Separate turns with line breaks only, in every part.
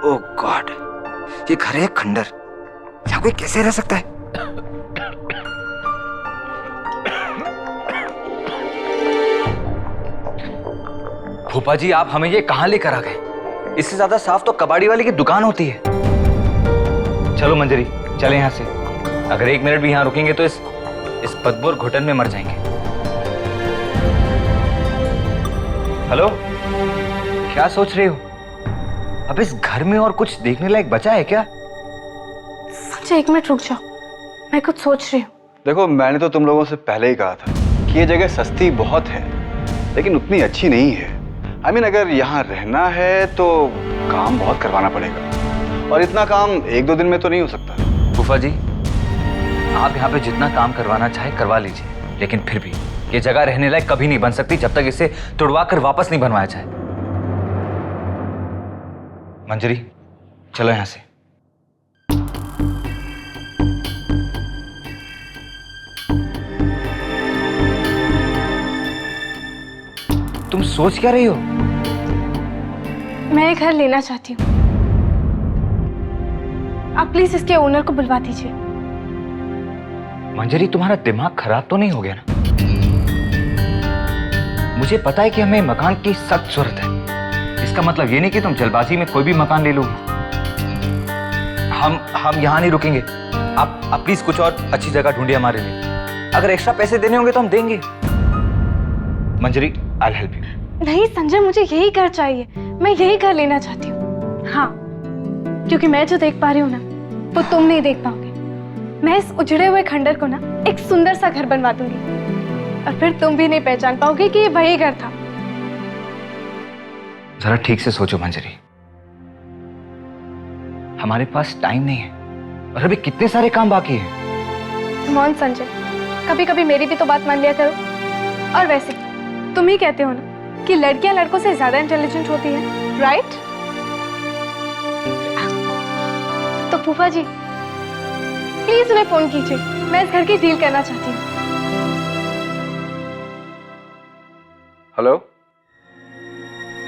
ओह God, ये घर है खंडर, यहाँ कोई कैसे रह सकता है?
फूफा जी, आप हमें ये कहाँ लेकर आ गए? इससे ज्यादा साफ तो कबाड़ी वाले की दुकान होती है। चलो मंजरी, चले यहाँ से। अगर 1 मिनट भी यहाँ रुकेंगे तो इस बदबू और घुटन में मर जाएंगे। हेलो, क्या सोच रहे हो? अब इस घर में और कुछ देखने लायक बचा है क्या?
संजय 1 मिनट रुक जाओ, मैं कुछ सोच रही हूँ।
देखो, मैंने तो तुम लोगों से पहले ही कहा था कि ये जगह सस्ती बहुत है, लेकिन उतनी अच्छी नहीं है। अगर यहाँ रहना है तो काम बहुत करवाना पड़ेगा, और इतना काम 1-2 दिन में तो नहीं हो सकता।
फूफा जी, आप यहाँ पे जितना काम करवाना चाहे करवा लीजिए, लेकिन फिर भी ये जगह रहने लायक कभी नहीं बन सकती जब तक इसे तुड़वा कर वापस नहीं बनवाया जाए। मंजरी, चलो यहाँ से। तुम सोच क्या रही हो?
मैं ये घर लेना चाहती हूँ। आप प्लीज इसके ओनर को बुलवा दीजिए।
मंजरी, तुम्हारा दिमाग खराब तो नहीं हो गया ना? मुझे पता है कि हमें मकान की सख्त जरूरत है। इसका मतलब ये नहीं कि तुम जल्दबाजी में कोई भी मकान ले लो। हम यहाँ नहीं रुकेंगे। आप प्लीज कुछ और अच्छी जगह ढूंढिए हमारे लिए। अगर एक्स्ट्रा पैसे देने होंगे तो हम देंगे। मंजरी, आई हेल्प यू।
नहीं संजय, मुझे यही घर चाहिए। मैं यही घर लेना चाहती हूँ। हाँ, क्योंकि मैं जो देख पा रही हूँ ना, वो तुम नहीं देख पाओगे। मैं इस उजड़े हुए खंडर को ना एक सुंदर सा घर बनवा दूंगी, और फिर तुम भी नहीं पहचान पाओगे कि ये वही घर था।
जरा ठीक से सोचो मंजरी, हमारे पास टाइम नहीं है और अभी कितने सारे काम बाकी हैं।
कम ऑन संजय, कभी कभी मेरी भी तो बात मान लिया करो। और वैसे तुम ही कहते हो ना कि लड़कियां लड़कों से ज्यादा इंटेलिजेंट होती हैं, राइट? तो फूफा जी, प्लीज उन्हें फोन कीजिए। मैं इस घर की डील करना चाहती हूँ।
हेलो,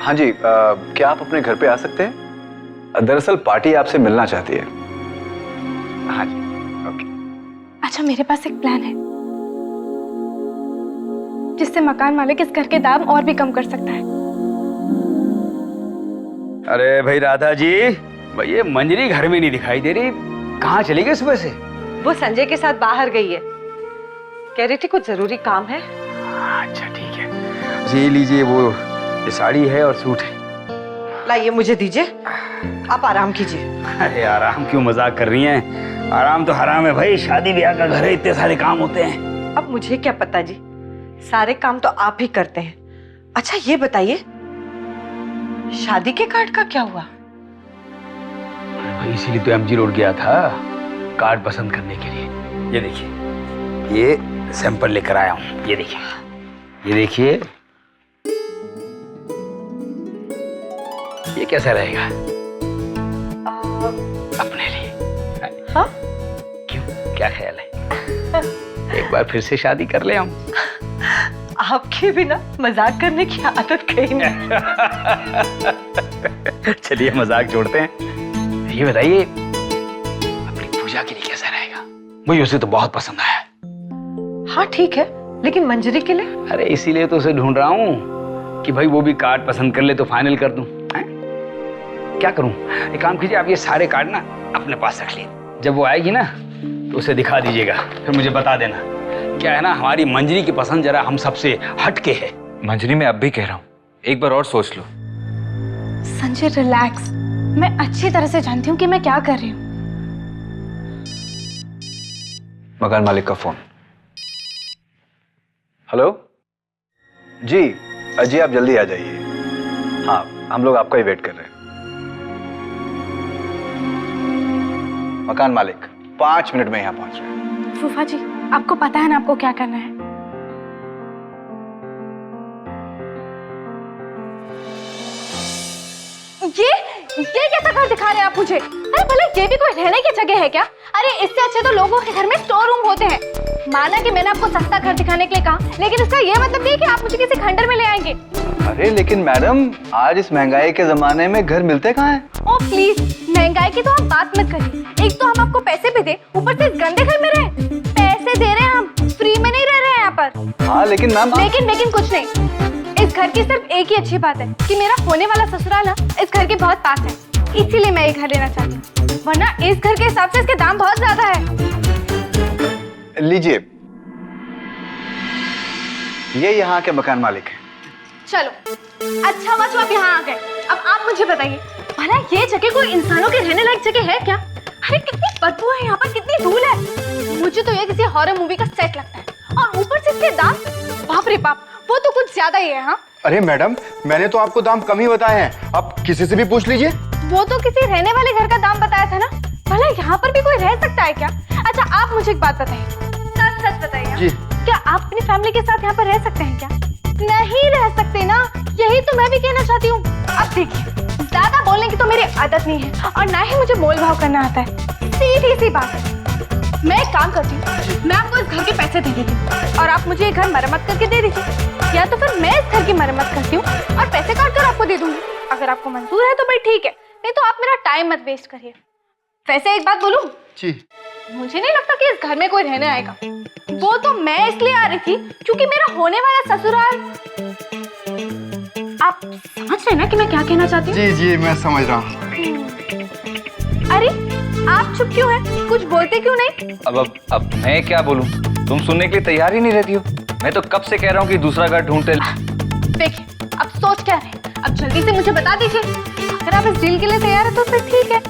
हाँ जी, क्या आप अपने घर पे आ सकते हैं? दरअसल पार्टी आपसे मिलना चाहती है। हाँ जी, ओके।
अच्छा, मेरे पास एक प्लान है जिससे मकान मालिक इस घर के दाम और भी कम कर सकता है।
अरे भाई राधा जी, भाई ये मंजरी घर में नहीं दिखाई दे रही, कहाँ चली गई सुबह से?
वो संजय के साथ बाहर गई है, कह रही थी कुछ जरूरी काम है।
अच्छा ठीक है, ये लीजिए, वो ये साड़ी है और सूट है।
लाइए मुझे दीजिए, आप आराम कीजिए।
अरे आराम क्यों, मजाक कर रही हैं? आराम तो हराम है भाई, शादी ब्याह का घर है, इतने सारे काम होते हैं।
अब मुझे क्या पता जी, सारे काम तो आप ही करते हैं। अच्छा ये बताइए, शादी के कार्ड का क्या हुआ?
भाई इसीलिए तो एमजी रोड गया था कार्ड पसंद करने के लिए। ये देखिए, ये सैंपल लेकर आया हूँ, ये देखिए, ये देखिए, ये कैसा रहेगा अपने लिए?
हाँ?
क्यों, क्या ख्याल है? एक बार फिर से शादी कर ले हम।
आपके बिना मजाक करने की आदत कहीं नहीं।
चलिए मजाक छोड़ते हैं। ये बताइए, अपनी पूजा के लिए कैसा रहेगा? मुझे उसे तो बहुत पसंद आया।
हाँ ठीक है, लेकिन मंजरी के लिए?
अरे इसीलिए तो उसे ढूंढ रहा हूँ कि भाई वो भी कार्ड पसंद कर ले तो फाइनल कर दूं। क्या करूं? एक काम कीजिए, आप ये सारे कार्ड ना अपने पास रख लीजिए, जब वो आएगी ना तो उसे दिखा दीजिएगा, फिर मुझे बता देना। क्या है ना, हमारी मंजरी की पसंद जरा हम सबसे हटके है।
मंजरी, मैं अब भी कह रहा हूँ, एक बार और सोच लो।
संजय रिलैक्स, मैं अच्छी तरह से जानती हूँ कि मैं क्या कर रही हूँ।
मकान मालिक का फोन। हेलो जी, अजय आप जल्दी आ जाइए। हाँ, हम लोग आपका ही वेट कर रहे हैं। मकान मालिक 5 मिनट में यहाँ पहुंच रहे हैं।
फूफा जी, आपको पता है ना आपको क्या करना है? ये कैसा घर दिखा रहे हैं आप मुझे? अरे भला ये भी कोई रहने की जगह है क्या? अरे इससे अच्छे तो लोगों के घर में स्टोर रूम होते हैं। माना कि मैंने आपको सस्ता घर दिखाने के लिए कहा, लेकिन इसका ये मतलब नहीं कि आप मुझे किसी खंडर में ले आएंगे।
अरे लेकिन मैडम, आज इस महंगाई के जमाने में घर मिलते कहाँ हैं?
ओ प्लीज, महंगाई की तो आप बात मत करिए। एक तो हम आपको पैसे भी दे, ऊपर से इस गंदे घर में रहे। पैसे दे रहे हैं हम, फ्री में नहीं रह रहे हैं यहाँ पर।
हाँ लेकिन मैम,
लेकिन कुछ नहीं। इस घर की सिर्फ एक ही अच्छी बात है कि मेरा होने वाला ससुराल ना इस घर के बहुत पास है, इसीलिए मैं ये घर लेना चाहती हूँ। वरना इस घर के हिसाब से इसके दाम बहुत ज्यादा है।
लीजिए, ये यहाँ के मकान मालिक हैं।
चलो, अच्छा हुआ जो आप यहाँ आ गए। अब आप मुझे बताइए, भला ये जगह कोई इंसानों के रहने लायक जगह है क्या? अरे कितनी बदबू है यहाँ पर, कितनी धूल है। मुझे तो ये किसी हॉरर मूवी का सेट लगता है। और ऊपर से इसके दाम, बाप रे बाप, वो तो कुछ ज्यादा ही है। हाँ,
अरे मैडम, मैंने तो आपको दाम कम ही बताए हैं, आप किसी से भी पूछ लीजिए।
वो तो किसी रहने वाले घर का दाम बताया था ना। भला यहाँ पर भी कोई रह सकता है क्या? अच्छा, आप मुझे एक बात बताइए, सच सच बताइए।
जी।
क्या आप अपनी फैमिली के साथ यहाँ पर रह सकते हैं क्या? नहीं रह सकते ना, यही तो मैं भी कहना चाहती हूँ। अब देखिए, ज्यादा बोलने की तो मेरी आदत नहीं है और ना ही मुझे मोल भाव करना आता है। सीधी सी बात है, मैं एक काम करती हूँ, मैं आपको इस घर के पैसे दे देती हूँ और आप मुझे ये घर मरम्मत करके दे दीजिए, या तो फिर मैं इस घर की मरम्मत करती हूँ और पैसे काट कर आपको दे दूंगी। अगर आपको मंजूर है तो भाई ठीक है, नहीं तो आप मेरा टाइम मत वेस्ट करिए। वैसे एक बात बोलूं,
जी।
मुझे नहीं लगता कि इस घर में कोई रहने आएगा। वो तो मैं इसलिए आ रही थी क्योंकि मेरा होने वाला ससुराल, आप समझ रहे हैं ना कि मैं क्या कहना चाहती हूँ?
जी जी, मैं समझ रहा हूँ।
अरे आप चुप क्यों हैं? कुछ बोलते क्यों नहीं?
अब मैं क्या बोलूं? तुम सुनने के लिए तैयार ही नहीं रहती हो। मैं तो कब से कह रहा हूँ कि दूसरा घर ढूंढते।
देखिए, अब सोच क्या रहे, अब जल्दी से मुझे बता दीजिए। अगर आप इस डील के लिए तैयार है तो फिर ठीक है,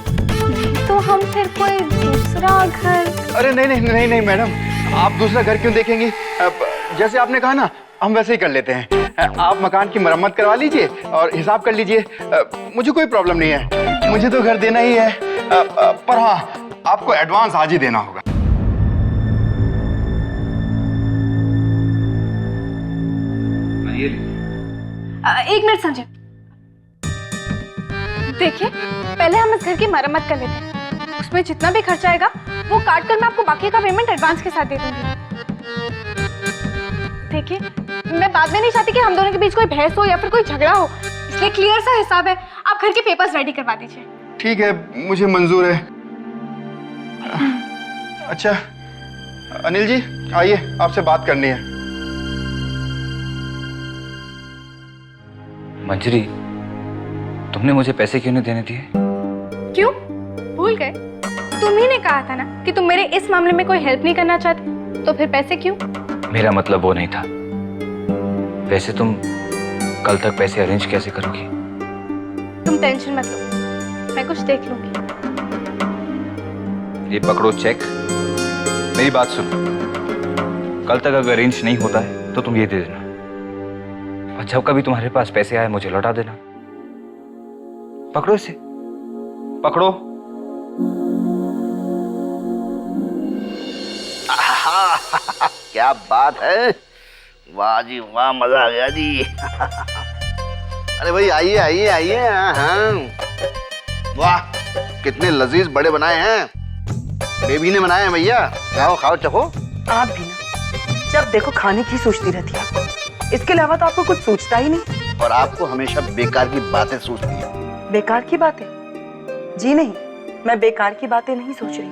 नहीं तो हम फिर कोई दूसरा घर।
अरे नहीं नहीं नहीं नहीं मैडम, आप दूसरा घर क्यों देखेंगी? जैसे आपने कहा ना, हम वैसे ही कर लेते हैं। आप मकान की मरम्मत करवा लीजिए और हिसाब कर लीजिए। मुझे कोई प्रॉब्लम नहीं है, मुझे तो घर देना ही है। पर हाँ, आपको एडवांस आज ही देना होगा।
एक मिनट संजय, देखिए, पहले हम इस घर की मरम्मत कर लेते हैं। उसमें जितना भी खर्चा आएगा वो काट कर मैं आपको बाकी का पेमेंट एडवांस के साथ दे दूंगी। देखिए, मैं बाद में नहीं चाहती कि हम दोनों के बीच कोई बहस हो या फिर कोई झगड़ा हो, इसलिए क्लियर सा हिसाब है। आप घर के पेपर्स रेडी करवा दीजिए।
ठीक है, मुझे मंजूर है। अच्छा अनिल जी, आइए, आपसे बात करनी है।
मंजरी, तुमने मुझे पैसे क्यों नहीं देने दिए?
क्यों भूल गए? तुम ही ने कहा था ना कि तुम मेरे इस मामले में कोई हेल्प नहीं करना चाहते, तो फिर पैसे क्यों?
मेरा मतलब वो नहीं था। वैसे तुम कल तक पैसे अरेंज कैसे करोगी?
तुम टेंशन मत लो, मैं कुछ देख लूंगी।
ये पकड़ो चेक, मेरी बात सुनो। कल तक अगर अरेंज नहीं होता है तो तुम ये दे देना, और जब कभी तुम्हारे पास पैसे आए मुझे लौटा देना। पकड़ो इसे, पकड़ो।
क्या बात है, वाह जी वाह, मजा आ गया जी। अरे भाई आइए आइए आइए। हाँ, वाह कितने लजीज बड़े बनाए हैं, बेबी ने बनाए हैं भैया। खाओ खाओ चखो।
आप भी ना जब देखो खाने की सोचती रहती है आपको, इसके अलावा तो आपको कुछ सोचता ही नहीं।
और आपको हमेशा बेकार की बातें सोचती है।
बेकार की बातें? जी नहीं, मैं बेकार की बातें नहीं सोच रही।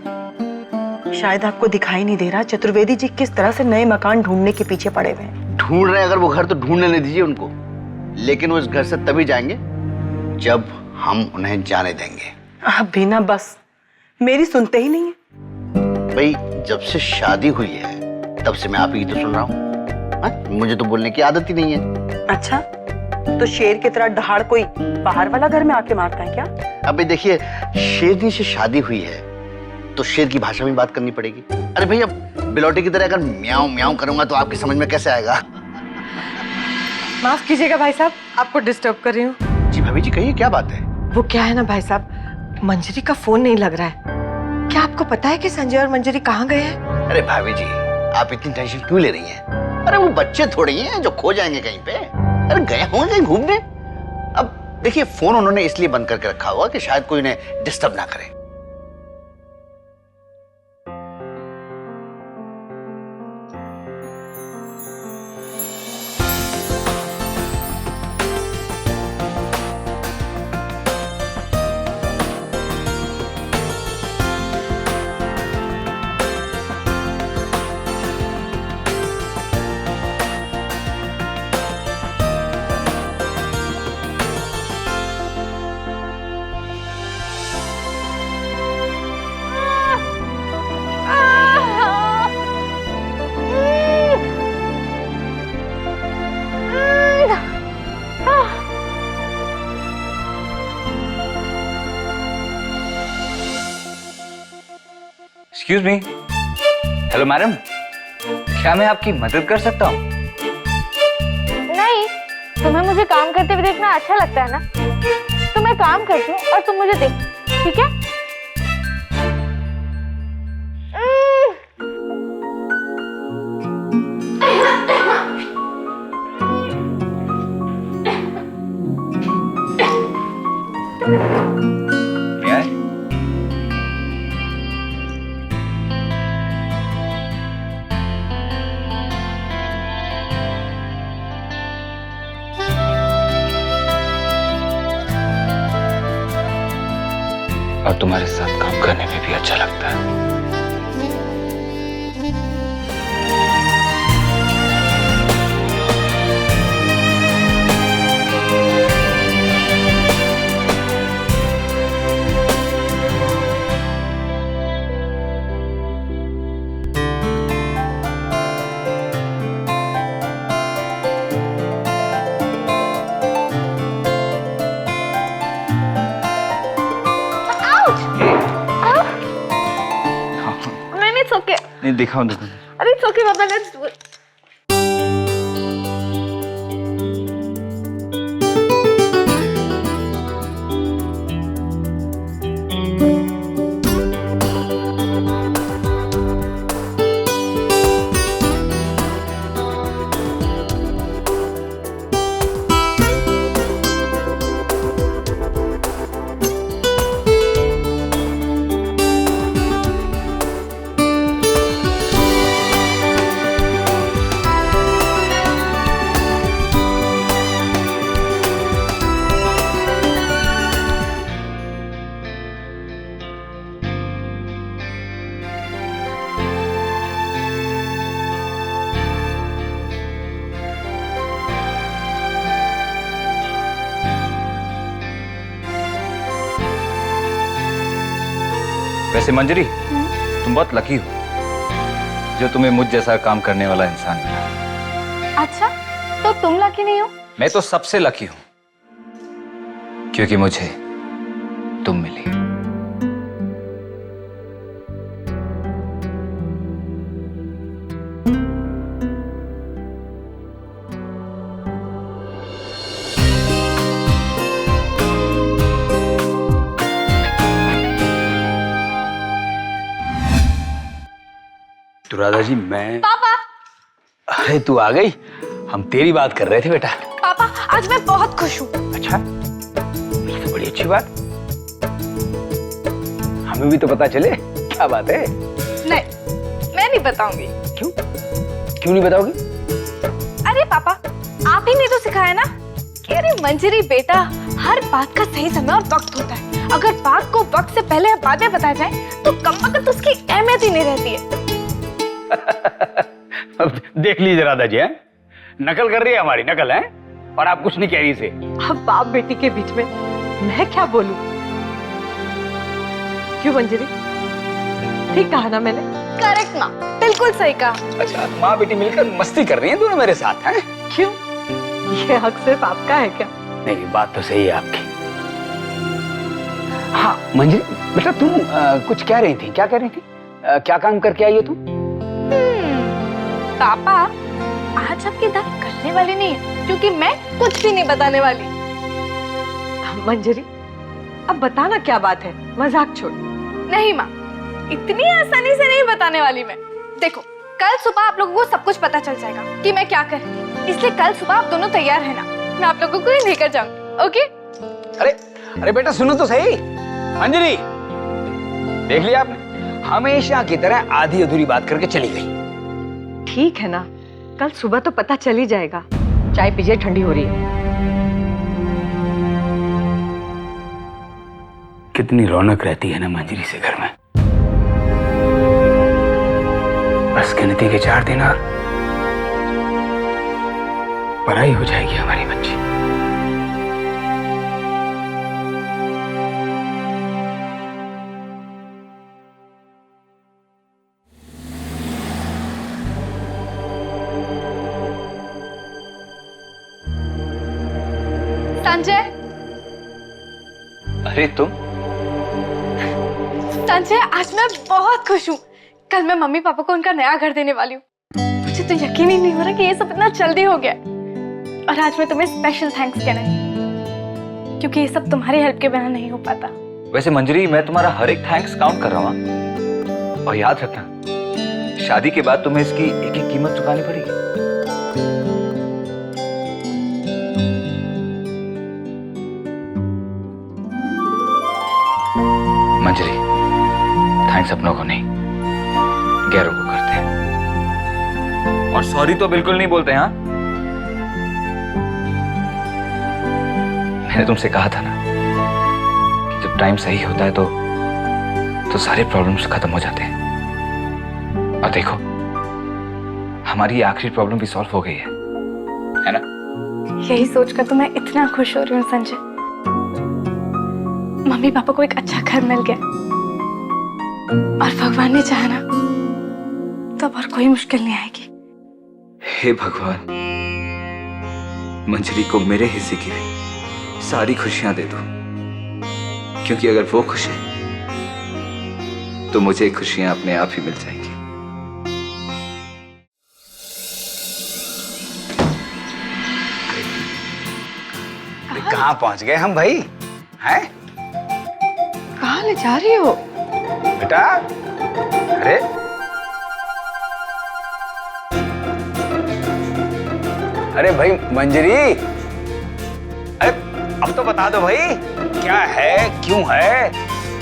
शायद आपको दिखाई नहीं दे रहा चतुर्वेदी जी किस तरह से नए मकान ढूंढने के पीछे पड़े हुए हैं।
ढूंढ रहे हैं अगर वो घर तो ढूंढने नहीं दीजिए उनको, लेकिन वो इस घर से तभी जाएंगे जब हम उन्हें जाने देंगे।
आप भी ना बस मेरी सुनते ही नहीं है।
भाई जब से शादी हुई है तब से मैं आप ही तो सुन रहा हूँ। मुझे तो बोलने की आदत ही नहीं है।
अच्छा, तो शेर की तरह दहाड़ कोई बाहर वाला घर में आके मारता है क्या?
अबे देखिए, शेरनी से शादी हुई है तो शेर की भाषा में बात करनी पड़ेगी। अरे भाई, अब बिलौटे की तरह अगर म्याऊं म्याऊं करूंगा तो आपकी समझ में कैसे आएगा?
माफ कीजिएगा भाई साहब, आपको डिस्टर्ब कर रही हूँ।
जी भाभी जी, कहिए क्या बात है?
वो क्या है ना भाई साहब, मंजरी का फोन नहीं लग रहा है। क्या आपको पता है कि संजय और मंजरी कहाँ गए हैं?
अरे भाभी जी, आप इतनी टेंशन क्यों ले रही हैं? अरे वो बच्चे थोड़े ही हैं जो खो जाएंगे कहीं पे। अरे गए होंगे कहीं घूमने। अब देखिए, फोन उन्होंने इसलिए बंद करके रखा होगा कि शायद कोई उन्हें डिस्टर्ब ना करे।
Excuse me. हेलो मैडम, क्या मैं आपकी मदद कर सकता हूँ?
नहीं, तुम्हें मुझे काम करते हुए देखना अच्छा लगता है ना, तो मैं काम करती हूँ और तुम मुझे देख, ठीक है?
क्या है? और तुम्हारे साथ काम करने में भी अच्छा लगता है।
It's okay.
नहीं, दिखाओ दिखाओ।
अरे it's okay, Papa. Let's do it.
वैसे मंजरी, तुम बहुत लकी हो जो तुम्हें मुझ जैसा काम करने वाला इंसान मिला।
अच्छा, तो तुम लकी नहीं हो?
मैं तो सबसे लकी हूं क्योंकि मुझे तुम मिली।
तो राधा जी मैं।
पापा।
अरे तू आ गई, हम तेरी बात कर रहे थे बेटा।
पापा, आज मैं बहुत खुश हूँ।
अच्छा, ये तो बड़ी अच्छी बात। हमें भी तो पता चले क्या बात है।
नहीं, मैं नहीं बताऊंगी।
क्यों? क्यों नहीं बताओगी?
अरे पापा, आप ही ने तो सिखाया ना कि अरे मंजरी बेटा, हर बात का सही समय और वक्त होता है। अगर बात को वक्त से पहले बाद में बताया जाए तो कम वक्त उसकी अहमियत ही नहीं रहती है।
देख लीजिए राधा जी, हैं? नकल कर रही है हमारी, नकल है, और आप कुछ नहीं कह रही इसे।
अब बाप बेटी के बीच में मैं क्या बोलूं? क्यों मंजरी, ठीक कहा ना मैंने?
करेक्ट माँ, बिल्कुल सही कहा।
अच्छा, माँ बेटी मिलकर मस्ती कर रही हैं दोनों मेरे साथ, हैं?
क्यों, ये हक सिर्फ आपका है क्या?
नहीं, बात तो सही है आपकी। हाँ मंजरी बेटा, तुम कुछ कह रही थी, क्या कह रही थी? क्या काम करके आई हो तुम?
पापा, आज आपकी दाल गलने वाली नहीं है क्योंकि मैं कुछ भी नहीं बताने वाली।
मंजरी, अब बताना क्या बात है, मजाक छोड़।
नहीं माँ, इतनी आसानी से नहीं बताने वाली मैं। देखो, कल सुबह आप लोगों को सब कुछ पता चल जाएगा कि मैं क्या कर रही थी, इसलिए कल सुबह आप दोनों तैयार रहना, मैं आप लोगों को ही लेकर जाऊंगी। ओके?
अरे अरे बेटा सुनो तो सही। मंजरी, देख लिया आपने, हमेशा की तरह आधी अधूरी बात करके चली गई।
ठीक है ना, कल सुबह तो पता चल ही जाएगा। चाय पीजिए, ठंडी हो रही है।
कितनी रौनक रहती है ना मंजरी से घर में। बस गिनती के 4 दिन और पढ़ाई हो जाएगी हमारी बच्ची।
संजय,
अरे तुम?
संजय, आज मैं बहुत खुश हूँ कल मैं मम्मी पापा को उनका नया घर देने वाली हूँ। मुझे तो यकीन ही नहीं हो रहा कि ये सब इतना जल्दी हो गया। और आज मैं तुम्हें स्पेशल थैंक्स कहना है, क्योंकि ये सब तुम्हारी हेल्प के बिना नहीं हो पाता।
वैसे मंजरी, मैं तुम्हारा हर एक थैंक्स काउंट कर रहा हूँ, और याद रखना शादी के बाद तुम्हें इसकी एक एक कीमत चुकानी पड़ेगी। मंजरी, थैंक्स अपनों को नहीं, गैरों को करते हैं। और सॉरी तो बिल्कुल नहीं बोलते। हाँ, मैंने तुमसे कहा था ना कि जब टाइम सही होता है तो सारे प्रॉब्लम्स खत्म हो जाते हैं। और देखो, हमारी आखिरी प्रॉब्लम भी सॉल्व हो गई है ना?
यही सोचकर तो मैं इतना खुश हो रही हूँ संजय। मम्मी पापा को एक अच्छा घर मिल गया, और भगवान ने चाहा ना तो अब और कोई मुश्किल नहीं आएगी।
हे भगवान, मंजरी को मेरे हिस्से की भी सारी खुशियां दे दो, क्योंकि अगर वो खुश है तो मुझे खुशियां अपने आप ही मिल जाएंगी।
कहाँ पहुंच गए हम भाई? हैं?
कहाँ ले जा रही हो?
बेटा, अरे अरे भाई मंजरी, अरे अब तो बता दो भाई, क्या है, क्यों है,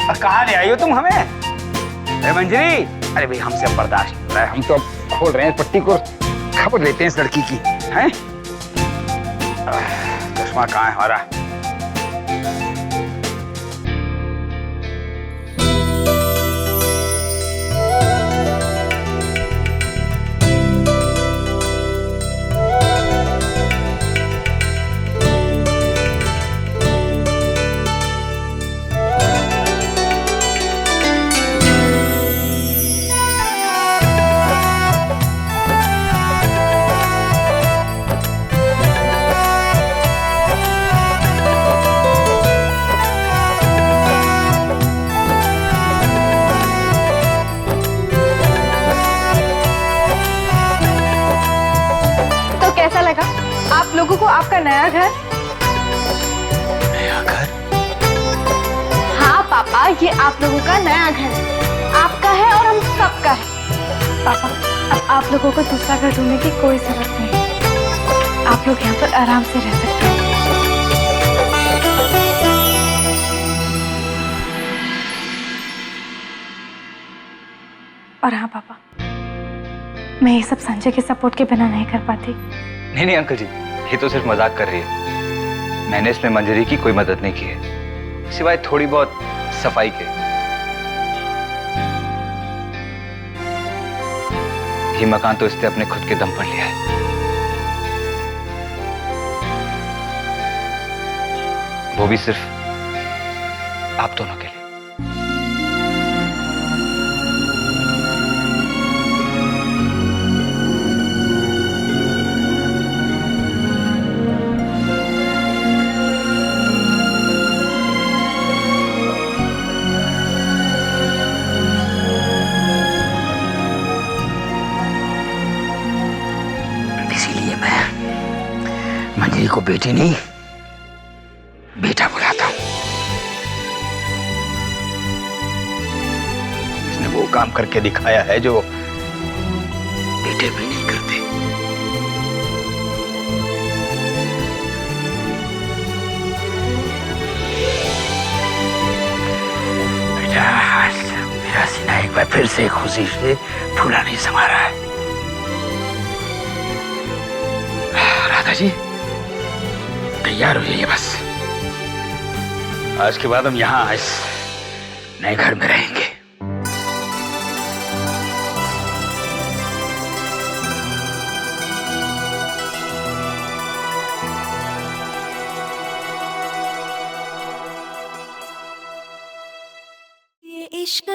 और कहाँ ले आई हो तुम हमें? अरे मंजरी, अरे भाई हमसे अब बर्दाश्त नहीं हो रहा है, हम तो अब खोल रहे हैं पट्टी को, खबर लेते हैं इस लड़की की। हैं? चश्मा कहाँ है हमारा?
कैसा लगा आप लोगों को आपका नया घर?
नया घर?
हाँ पापा, ये आप लोगों का नया घर है, आपका है और हम सबका है। पापा, अब आप लोगों को दूसरा घर ढूंढने की कोई जरूरत नहीं, आप लोग यहाँ पर आराम से रह सकते हैं। और हाँ पापा, मैं ये सब संजय के सपोर्ट के बिना नहीं कर पाती।
नहीं अंकल जी, ये तो सिर्फ मजाक कर रही है। मैंने इसमें मंजरी की कोई मदद नहीं की है, सिवाय थोड़ी बहुत सफाई के। ये मकान तो इसने अपने खुद के दम पर लिया है, वो भी सिर्फ आप दोनों के लिए।
इसीलिए मैं मंजरी को बेटी नहीं, बेटा बुलाता हूं। इसने वो काम करके दिखाया है जो बेटे भी नहीं करते। बेटा, आज मेरा सीना एक बार फिर से खुशी से फूला नहीं समा रहा है। राधा जी, तैयार हो जाइए बस। आज के बाद हम यहाँ इस नए घर में रहेंगे।
ये इश्क